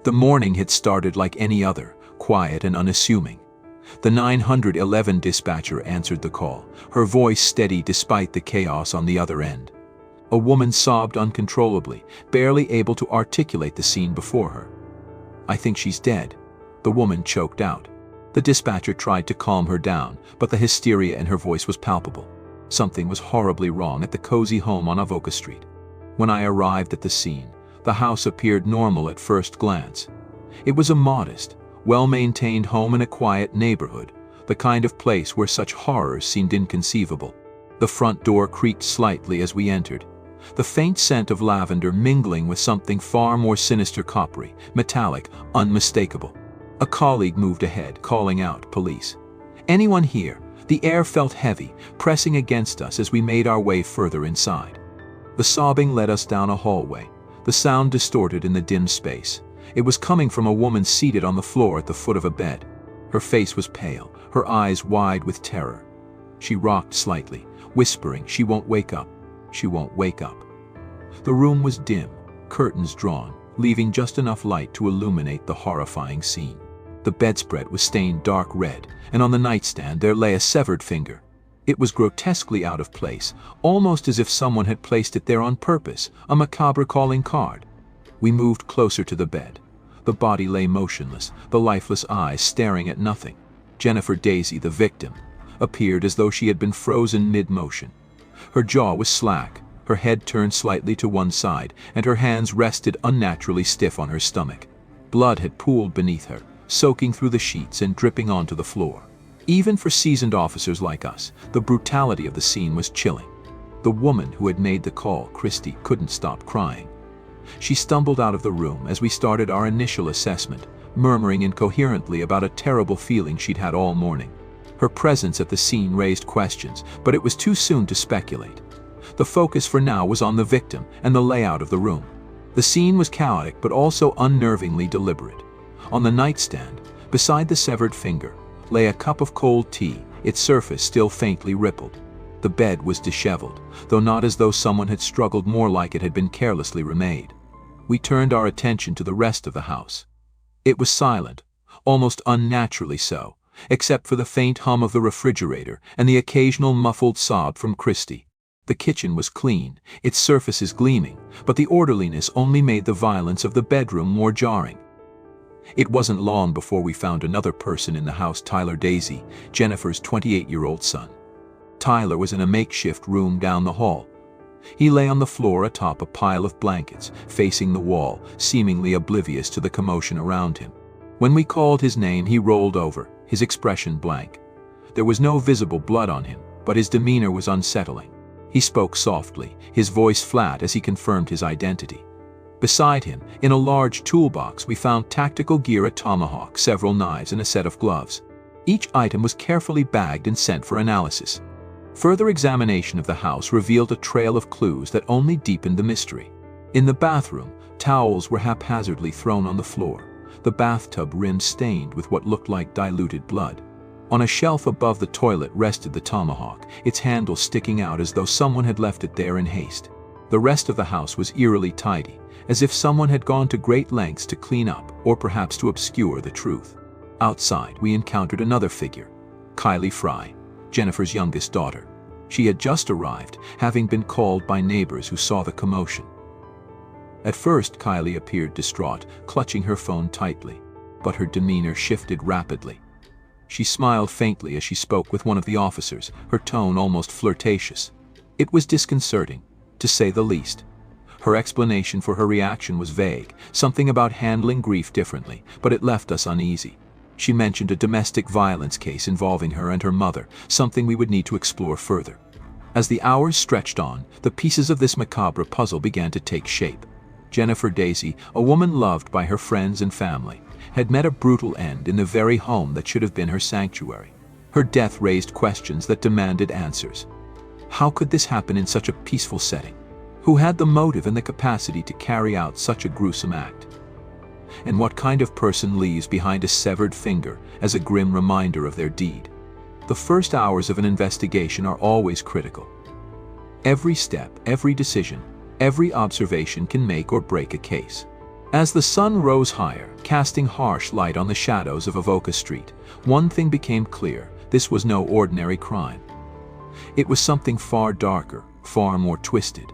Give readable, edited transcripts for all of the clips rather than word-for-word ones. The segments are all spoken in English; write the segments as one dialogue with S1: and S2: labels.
S1: The morning had started like any other, quiet and unassuming. The 911 dispatcher answered the call, her voice steady despite the chaos on the other end. A woman sobbed uncontrollably, barely able to articulate the scene before her. "I think she's dead," the woman choked out. The dispatcher tried to calm her down, but the hysteria in her voice was palpable. Something was horribly wrong at the cozy home on Avoca Street. When I arrived at the scene, the house appeared normal at first glance. It was a modest, well-maintained home in a quiet neighborhood, the kind of place where such horrors seemed inconceivable. The front door creaked slightly as we entered, the faint scent of lavender mingling with something far more sinister, coppery, metallic, unmistakable. A colleague moved ahead, calling out, "Police." "Anyone here?" The air felt heavy, pressing against us as we made our way further inside. The sobbing led us down a hallway, the sound distorted in the dim space. It was coming from a woman seated on the floor at the foot of a bed. Her face was pale, her eyes wide with terror. She rocked slightly, whispering, "She won't wake up. She won't wake up." The room was dim, curtains drawn, leaving just enough light to illuminate the horrifying scene. The bedspread was stained dark red, and on the nightstand there lay a severed finger. It was grotesquely out of place, almost as if someone had placed it there on purpose, a macabre calling card. We moved closer to the bed. The body lay motionless, the lifeless eyes staring at nothing. Jennifer Daisy, the victim, appeared as though she had been frozen mid-motion. Her jaw was slack, her head turned slightly to one side, and her hands rested unnaturally stiff on her stomach. Blood had pooled beneath her, soaking through the sheets and dripping onto the floor. Even for seasoned officers like us, the brutality of the scene was chilling. The woman who had made the call, Christy, couldn't stop crying. She stumbled out of the room as we started our initial assessment, murmuring incoherently about a terrible feeling she'd had all morning. Her presence at the scene raised questions, but it was too soon to speculate. The focus for now was on the victim and the layout of the room. The scene was chaotic but also unnervingly deliberate. On the nightstand, beside the severed finger, lay a cup of cold tea, its surface still faintly rippled. The bed was disheveled, though not as though someone had struggled, more like it had been carelessly remade. We turned our attention to the rest of the house. It was silent, almost unnaturally so, except for the faint hum of the refrigerator and the occasional muffled sob from Christy. The kitchen was clean, its surfaces gleaming, but the orderliness only made the violence of the bedroom more jarring. It wasn't long before we found another person in the house, Tyler Daisy, Jennifer's 28-year-old son. Tyler was in a makeshift room down the hall. He lay on the floor atop a pile of blankets, facing the wall, seemingly oblivious to the commotion around him. When we called his name, he rolled over, his expression blank. There was no visible blood on him, but his demeanor was unsettling. He spoke softly, his voice flat as he confirmed his identity. Beside him, in a large toolbox, we found tactical gear, a tomahawk, several knives, and a set of gloves. Each item was carefully bagged and sent for analysis. Further examination of the house revealed a trail of clues that only deepened the mystery. In the bathroom, towels were haphazardly thrown on the floor, the bathtub rim stained with what looked like diluted blood. On a shelf above the toilet rested the tomahawk, its handle sticking out as though someone had left it there in haste. The rest of the house was eerily tidy, as if someone had gone to great lengths to clean up, or perhaps to obscure the truth. Outside, we encountered another figure, Kylie Fry, Jennifer's youngest daughter. She had just arrived, having been called by neighbors who saw the commotion. At first, Kylie appeared distraught, clutching her phone tightly, but her demeanor shifted rapidly. She smiled faintly as she spoke with one of the officers, her tone almost flirtatious. It was disconcerting, to say the least. Her explanation for her reaction was vague, something about handling grief differently, but it left us uneasy. She mentioned a domestic violence case involving her and her mother, something we would need to explore further. As the hours stretched on, the pieces of this macabre puzzle began to take shape. Jennifer Daisy, a woman loved by her friends and family, had met a brutal end in the very home that should have been her sanctuary. Her death raised questions that demanded answers. How could this happen in such a peaceful setting? Who had the motive and the capacity to carry out such a gruesome act? And what kind of person leaves behind a severed finger as a grim reminder of their deed? The first hours of an investigation are always critical. Every step, every decision, every observation can make or break a case. As the sun rose higher, casting harsh light on the shadows of Avoca Street, one thing became clear: this was no ordinary crime. It was something far darker, far more twisted.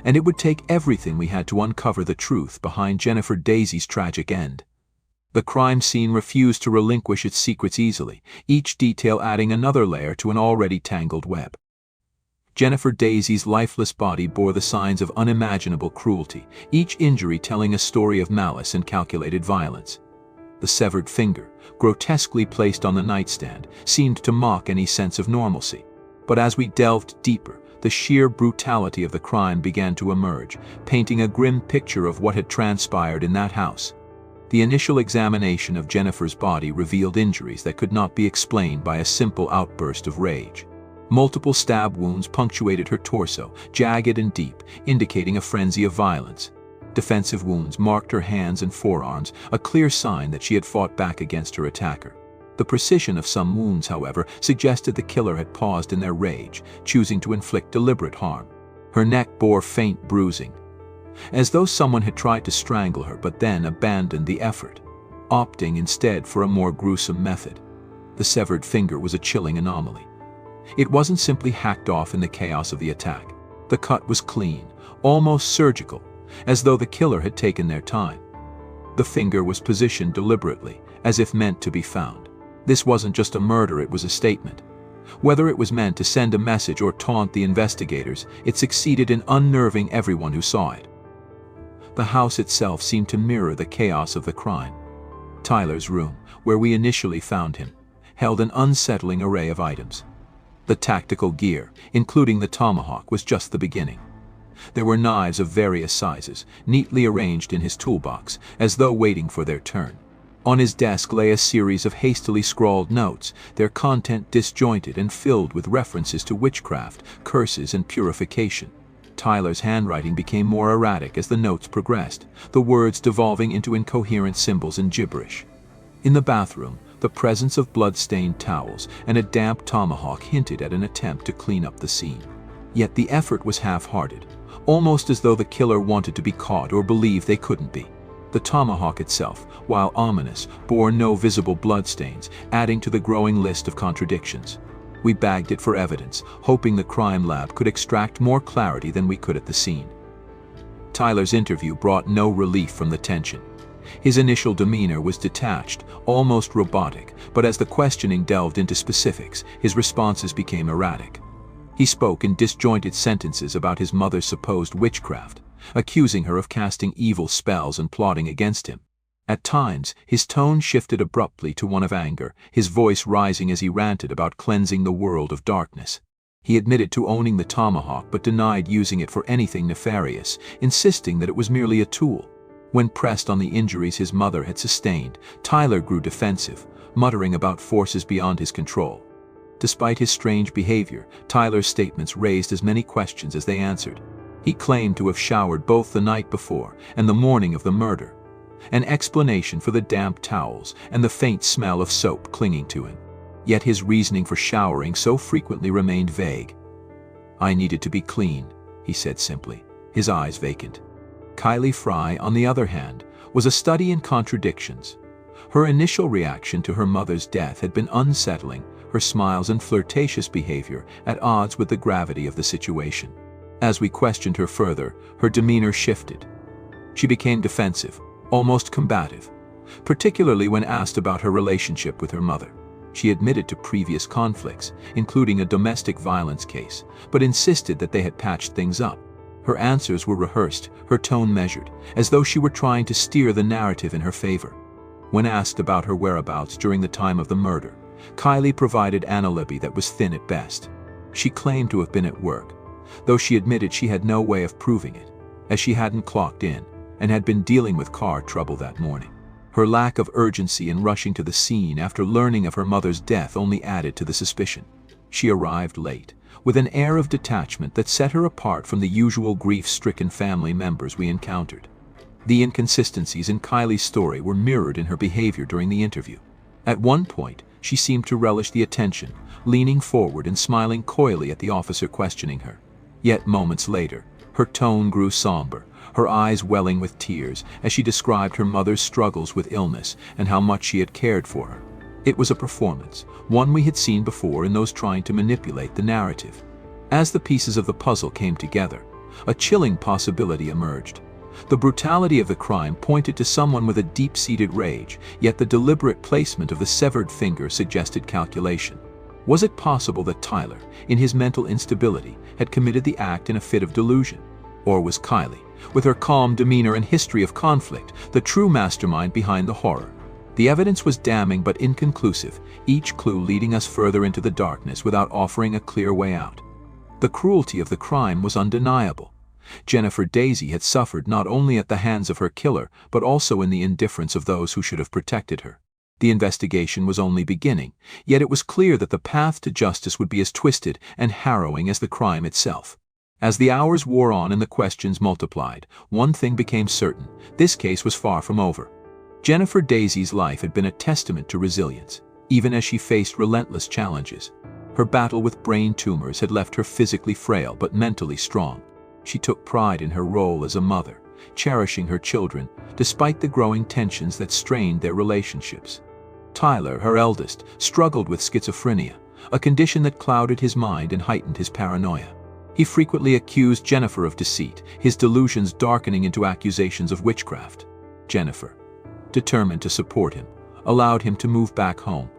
S1: And it would take everything we had to uncover the truth behind Jennifer Daisy's tragic end. The crime scene refused to relinquish its secrets easily, each detail adding another layer to an already tangled web. Jennifer Daisy's lifeless body bore the signs of unimaginable cruelty, each injury telling a story of malice and calculated violence. The severed finger, grotesquely placed on the nightstand, seemed to mock any sense of normalcy. But as we delved deeper, the sheer brutality of the crime began to emerge, painting a grim picture of what had transpired in that house. The initial examination of Jennifer's body revealed injuries that could not be explained by a simple outburst of rage. Multiple stab wounds punctuated her torso, jagged and deep, indicating a frenzy of violence. Defensive wounds marked her hands and forearms, a clear sign that she had fought back against her attacker. The precision of some wounds, however, suggested the killer had paused in their rage, choosing to inflict deliberate harm. Her neck bore faint bruising, as though someone had tried to strangle her but then abandoned the effort, opting instead for a more gruesome method. The severed finger was a chilling anomaly. It wasn't simply hacked off in the chaos of the attack. The cut was clean, almost surgical, as though the killer had taken their time. The finger was positioned deliberately, as if meant to be found. This wasn't just a murder, it was a statement. Whether it was meant to send a message or taunt the investigators, it succeeded in unnerving everyone who saw it. The house itself seemed to mirror the chaos of the crime. Tyler's room, where we initially found him, held an unsettling array of items. The tactical gear, including the tomahawk, was just the beginning. There were knives of various sizes, neatly arranged in his toolbox, as though waiting for their turn. On his desk lay a series of hastily scrawled notes, their content disjointed and filled with references to witchcraft, curses, and purification. Tyler's handwriting became more erratic as the notes progressed, the words devolving into incoherent symbols and gibberish. In the bathroom, the presence of blood-stained towels and a damp tomahawk hinted at an attempt to clean up the scene. Yet the effort was half-hearted, almost as though the killer wanted to be caught or believed they couldn't be. The tomahawk itself, while ominous, bore no visible bloodstains, adding to the growing list of contradictions. We bagged it for evidence, hoping the crime lab could extract more clarity than we could at the scene. Tyler's interview brought no relief from the tension. His initial demeanor was detached, almost robotic, but as the questioning delved into specifics, his responses became erratic. He spoke in disjointed sentences about his mother's supposed witchcraft, accusing her of casting evil spells and plotting against him. At times, his tone shifted abruptly to one of anger, his voice rising as he ranted about cleansing the world of darkness. He admitted to owning the tomahawk but denied using it for anything nefarious, insisting that it was merely a tool. When pressed on the injuries his mother had sustained, Tyler grew defensive, muttering about forces beyond his control. Despite his strange behavior, Tyler's statements raised as many questions as they answered. He claimed to have showered both the night before and the morning of the murder, an explanation for the damp towels and the faint smell of soap clinging to him. Yet his reasoning for showering so frequently remained vague. "I needed to be clean," he said simply, his eyes vacant. Kylie Fry, on the other hand, was a study in contradictions. Her initial reaction to her mother's death had been unsettling, her smiles and flirtatious behavior at odds with the gravity of the situation. As we questioned her further, her demeanor shifted. She became defensive, almost combative, particularly when asked about her relationship with her mother. She admitted to previous conflicts, including a domestic violence case, but insisted that they had patched things up. Her answers were rehearsed, her tone measured, as though she were trying to steer the narrative in her favor. When asked about her whereabouts during the time of the murder, Kylie provided an alibi that was thin at best. She claimed to have been at work, though she admitted she had no way of proving it, as she hadn't clocked in and had been dealing with car trouble that morning. Her lack of urgency in rushing to the scene after learning of her mother's death only added to the suspicion. She arrived late, with an air of detachment that set her apart from the usual grief-stricken family members we encountered. The inconsistencies in Kylie's story were mirrored in her behavior during the interview. At one point, she seemed to relish the attention, leaning forward and smiling coyly at the officer questioning her. Yet moments later, Her tone grew somber, her eyes welling with tears as she described her mother's struggles with illness and how much she had cared for her. It was a performance, one we had seen before in those trying to manipulate the narrative. As the pieces of the puzzle came together, a chilling possibility emerged. The brutality of the crime pointed to someone with a deep-seated rage, yet the deliberate placement of the severed finger suggested calculation. Was it possible that Tyler, in his mental instability, had committed the act in a fit of delusion? Or was Kylie, with her calm demeanor and history of conflict, the true mastermind behind the horror? The evidence was damning but inconclusive, each clue leading us further into the darkness without offering a clear way out. The cruelty of the crime was undeniable. Jennifer Daisy had suffered not only at the hands of her killer, but also in the indifference of those who should have protected her. The investigation was only beginning, yet it was clear that the path to justice would be as twisted and harrowing as the crime itself. As the hours wore on and the questions multiplied, one thing became certain: this case was far from over. Jennifer Daisy's life had been a testament to resilience, even as she faced relentless challenges. Her battle with brain tumors had left her physically frail but mentally strong. She took pride in her role as a mother, cherishing her children, despite the growing tensions that strained their relationships. Tyler, her eldest, struggled with schizophrenia, a condition that clouded his mind and heightened his paranoia. He frequently accused Jennifer of deceit, his delusions darkening into accusations of witchcraft. Jennifer, determined to support him, allowed him to move back home,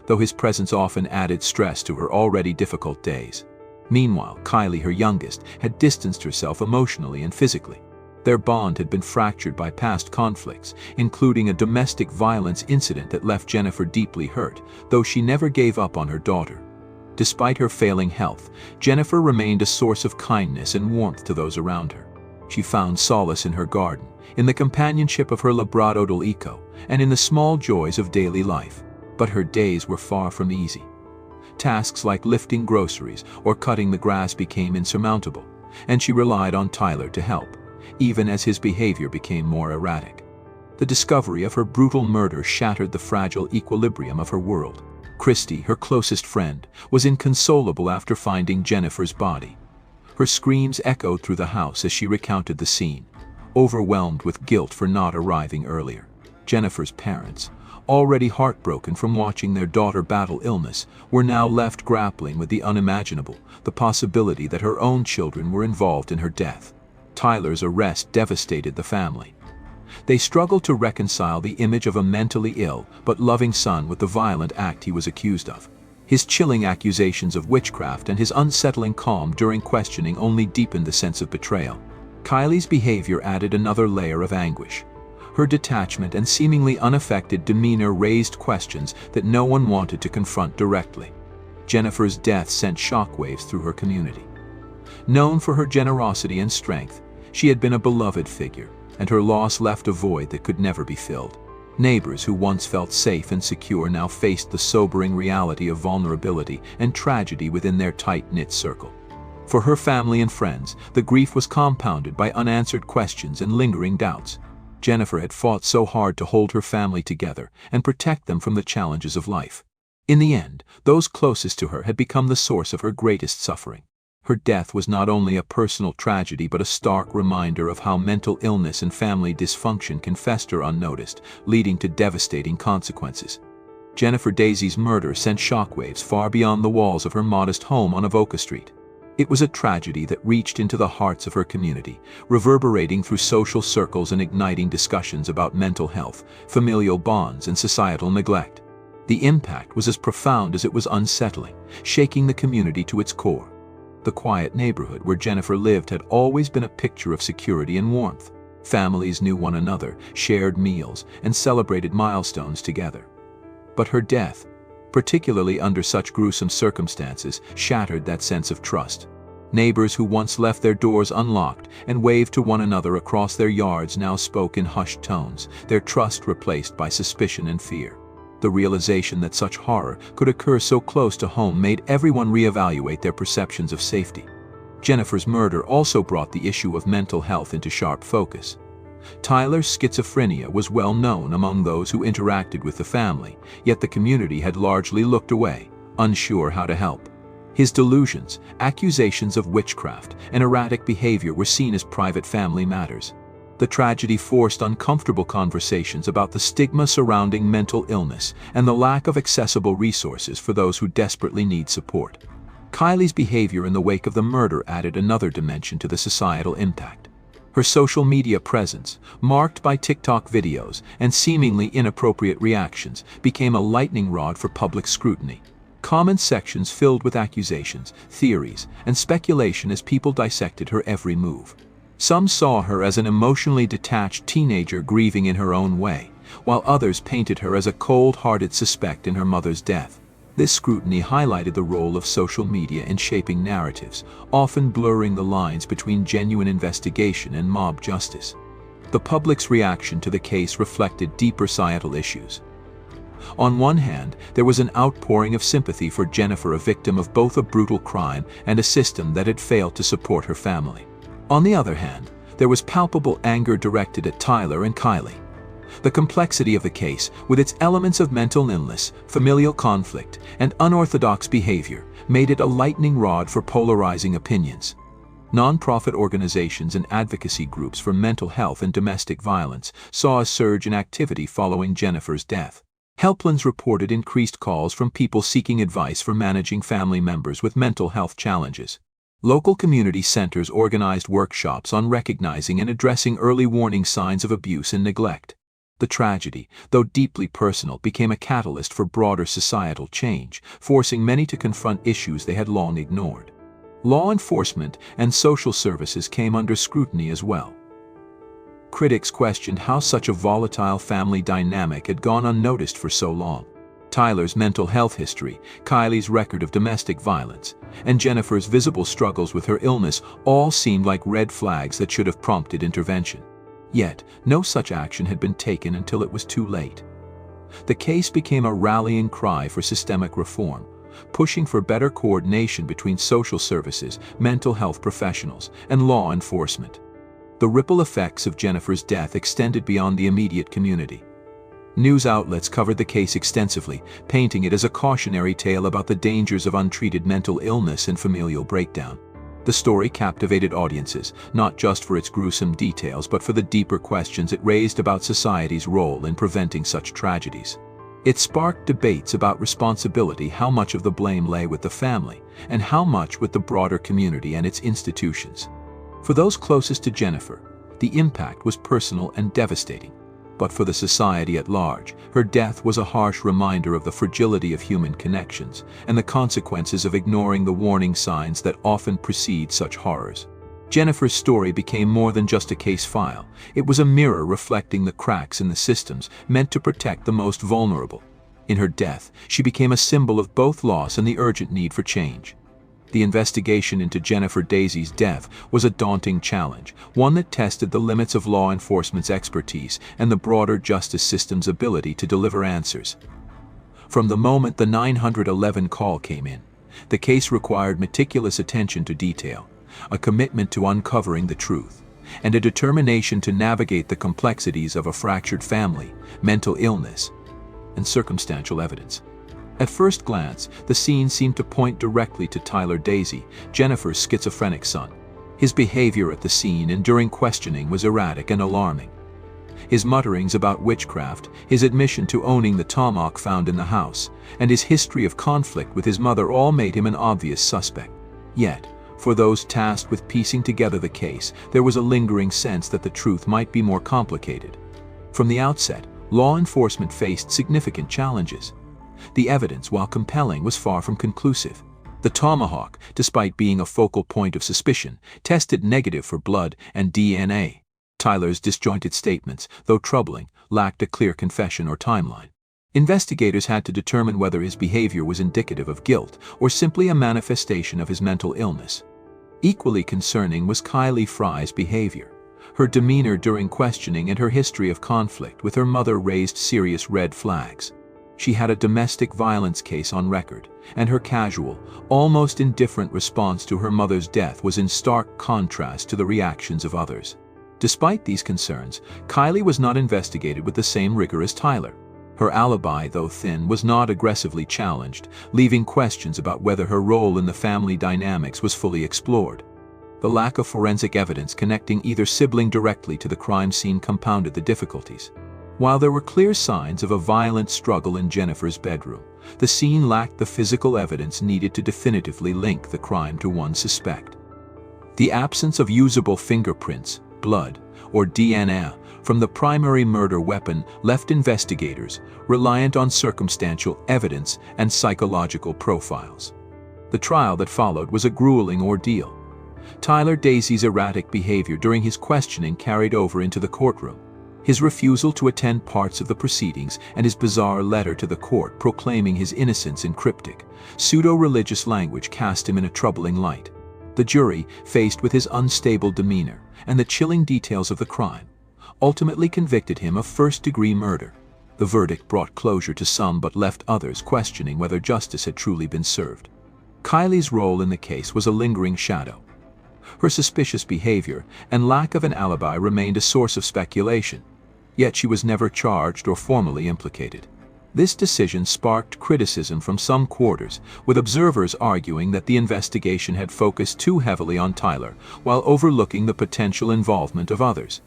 S1: though his presence often added stress to her already difficult days. Meanwhile, Kylie, her youngest, had distanced herself emotionally and physically. Their bond had been fractured by past conflicts, including a domestic violence incident that left Jennifer deeply hurt, though she never gave up on her daughter. Despite her failing health, Jennifer remained a source of kindness and warmth to those around her. She found solace in her garden, in the companionship of her Labrador Eco, and in the small joys of daily life. But her days were far from easy. Tasks like lifting groceries or cutting the grass became insurmountable, and she relied on Tyler to help, even as his behavior became more erratic. The discovery of her brutal murder shattered the fragile equilibrium of her world. Christy, her closest friend, was inconsolable after finding Jennifer's body. Her screams echoed through the house as she recounted the scene, overwhelmed with guilt for not arriving earlier. Jennifer's parents, already heartbroken from watching their daughter battle illness, were now left grappling with the unimaginable, the possibility that her own children were involved in her death. Tyler's arrest devastated the family. They struggled to reconcile the image of a mentally ill but loving son with the violent act he was accused of. His chilling accusations of witchcraft and his unsettling calm during questioning only deepened the sense of betrayal. Kylie's behavior added another layer of anguish. Her detachment and seemingly unaffected demeanor raised questions that no one wanted to confront directly. Jennifer's death sent shockwaves through her community. Known for her generosity and strength, she had been a beloved figure, and her loss left a void that could never be filled. Neighbors who once felt safe and secure now faced the sobering reality of vulnerability and tragedy within their tight-knit circle. For her family and friends, the grief was compounded by unanswered questions and lingering doubts. Jennifer had fought so hard to hold her family together and protect them from the challenges of life. In the end, those closest to her had become the source of her greatest suffering. Her death was not only a personal tragedy but a stark reminder of how mental illness and family dysfunction can fester unnoticed, leading to devastating consequences. Jennifer Daisy's murder sent shockwaves far beyond the walls of her modest home on Avoca Street. It was a tragedy that reached into the hearts of her community, reverberating through social circles and igniting discussions about mental health, familial bonds, and societal neglect. The impact was as profound as it was unsettling, shaking the community to its core. The quiet neighborhood where Jennifer lived had always been a picture of security and warmth. Families knew one another, shared meals, and celebrated milestones together. But her death, particularly under such gruesome circumstances, shattered that sense of trust. Neighbors who once left their doors unlocked and waved to one another across their yards now spoke in hushed tones, their trust replaced by suspicion and fear. The realization that such horror could occur so close to home made everyone reevaluate their perceptions of safety. Jennifer's murder also brought the issue of mental health into sharp focus. Tyler's schizophrenia was well known among those who interacted with the family, yet the community had largely looked away, unsure how to help. His delusions, accusations of witchcraft, and erratic behavior were seen as private family matters. The tragedy forced uncomfortable conversations about the stigma surrounding mental illness and the lack of accessible resources for those who desperately need support. Kylie's behavior in the wake of the murder added another dimension to the societal impact. Her social media presence, marked by TikTok videos and seemingly inappropriate reactions, became a lightning rod for public scrutiny. Comment sections filled with accusations, theories, and speculation as people dissected her every move. Some saw her as an emotionally detached teenager grieving in her own way, while others painted her as a cold-hearted suspect in her mother's death. This scrutiny highlighted the role of social media in shaping narratives, often blurring the lines between genuine investigation and mob justice. The public's reaction to the case reflected deeper societal issues. On one hand, there was an outpouring of sympathy for Jennifer, a victim of both a brutal crime and a system that had failed to support her family. On the other hand, there was palpable anger directed at Tyler and Kylie. The complexity of the case, with its elements of mental illness, familial conflict, and unorthodox behavior, made it a lightning rod for polarizing opinions. Non-profit organizations and advocacy groups for mental health and domestic violence saw a surge in activity following Jennifer's death. Helplines reported increased calls from people seeking advice for managing family members with mental health challenges. Local community centers organized workshops on recognizing and addressing early warning signs of abuse and neglect. The tragedy, though deeply personal, became a catalyst for broader societal change, forcing many to confront issues they had long ignored. Law enforcement and social services came under scrutiny as well. Critics questioned how such a volatile family dynamic had gone unnoticed for so long. Tyler's mental health history, Kylie's record of domestic violence, and Jennifer's visible struggles with her illness all seemed like red flags that should have prompted intervention. Yet, no such action had been taken until it was too late. The case became a rallying cry for systemic reform, pushing for better coordination between social services, mental health professionals, and law enforcement. The ripple effects of Jennifer's death extended beyond the immediate community. News outlets covered the case extensively, painting it as a cautionary tale about the dangers of untreated mental illness and familial breakdown. The story captivated audiences, not just for its gruesome details but for the deeper questions it raised about society's role in preventing such tragedies. It sparked debates about responsibility, how much of the blame lay with the family, and how much with the broader community and its institutions. For those closest to Jennifer, the impact was personal and devastating. But for the society at large, her death was a harsh reminder of the fragility of human connections and the consequences of ignoring the warning signs that often precede such horrors. Jennifer's story became more than just a case file. It was a mirror reflecting the cracks in the systems meant to protect the most vulnerable. In her death, she became a symbol of both loss and the urgent need for change. The investigation into Jennifer Daisy's death was a daunting challenge, one that tested the limits of law enforcement's expertise and the broader justice system's ability to deliver answers. From the moment the 911 call came in, the case required meticulous attention to detail, a commitment to uncovering the truth, and a determination to navigate the complexities of a fractured family, mental illness, and circumstantial evidence. At first glance, the scene seemed to point directly to Tyler Daisy, Jennifer's schizophrenic son. His behavior at the scene and during questioning was erratic and alarming. His mutterings about witchcraft, his admission to owning the tomahawk found in the house, and his history of conflict with his mother all made him an obvious suspect. Yet, for those tasked with piecing together the case, there was a lingering sense that the truth might be more complicated. From the outset, law enforcement faced significant challenges. The evidence, while compelling, was far from conclusive. The tomahawk, despite being a focal point of suspicion, tested negative for blood and DNA. Tyler's disjointed statements, though troubling, lacked a clear confession or timeline. Investigators had to determine whether his behavior was indicative of guilt or simply a manifestation of his mental illness. Equally concerning was Kylie Fry's behavior. Her demeanor during questioning and her history of conflict with her mother raised serious red flags. She had a domestic violence case on record, and her casual, almost indifferent response to her mother's death was in stark contrast to the reactions of others. Despite these concerns, Kylie was not investigated with the same rigor as Tyler. Her alibi, though thin, was not aggressively challenged, leaving questions about whether her role in the family dynamics was fully explored. The lack of forensic evidence connecting either sibling directly to the crime scene compounded the difficulties. While there were clear signs of a violent struggle in Jennifer's bedroom, the scene lacked the physical evidence needed to definitively link the crime to one suspect. The absence of usable fingerprints, blood, or DNA from the primary murder weapon left investigators reliant on circumstantial evidence and psychological profiles. The trial that followed was a grueling ordeal. Tyler Daisy's erratic behavior during his questioning carried over into the courtroom. His refusal to attend parts of the proceedings and his bizarre letter to the court proclaiming his innocence in cryptic, pseudo-religious language cast him in a troubling light. The jury, faced with his unstable demeanor and the chilling details of the crime, ultimately convicted him of first-degree murder. The verdict brought closure to some but left others questioning whether justice had truly been served. Kylie's role in the case was a lingering shadow. Her suspicious behavior and lack of an alibi remained a source of speculation, yet she was never charged or formally implicated. This decision sparked criticism from some quarters, with observers arguing that the investigation had focused too heavily on Tyler while overlooking the potential involvement of others.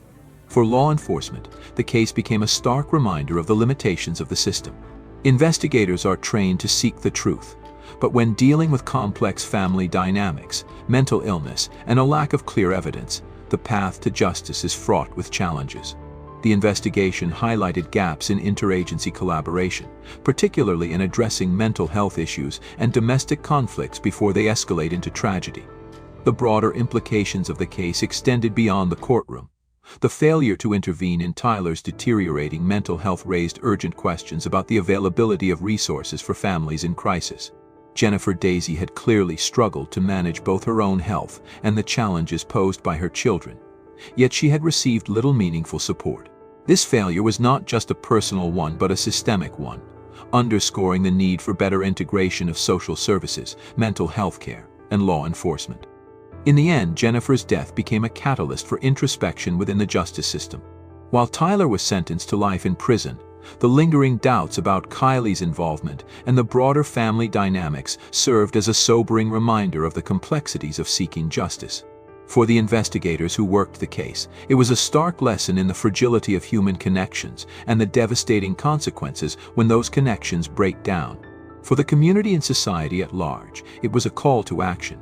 S1: For law enforcement, the case became a stark reminder of the limitations of the system. Investigators are trained to seek the truth, but when dealing with complex family dynamics, mental illness, and a lack of clear evidence, the path to justice is fraught with challenges. The investigation highlighted gaps in interagency collaboration, particularly in addressing mental health issues and domestic conflicts before they escalate into tragedy. The broader implications of the case extended beyond the courtroom. The failure to intervene in Tyler's deteriorating mental health raised urgent questions about the availability of resources for families in crisis. Jennifer Daisy had clearly struggled to manage both her own health and the challenges posed by her children, yet she had received little meaningful support. This failure was not just a personal one but a systemic one, underscoring the need for better integration of social services, mental health care, and law enforcement. In the end, Jennifer's death became a catalyst for introspection within the justice system. While Tyler was sentenced to life in prison, the lingering doubts about Kylie's involvement and the broader family dynamics served as a sobering reminder of the complexities of seeking justice. For the investigators who worked the case, it was a stark lesson in the fragility of human connections and the devastating consequences when those connections break down. For the community and society at large, it was a call to action,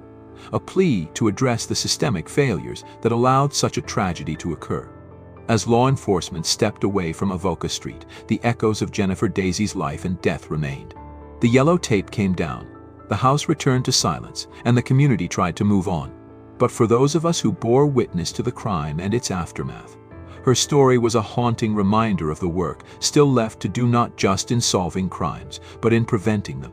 S1: a plea to address the systemic failures that allowed such a tragedy to occur. As law enforcement stepped away from Avoca Street, the echoes of Jennifer Daisy's life and death remained. The yellow tape came down, the house returned to silence, and the community tried to move on. But for those of us who bore witness to the crime and its aftermath, her story was a haunting reminder of the work still left to do not just in solving crimes, but in preventing them.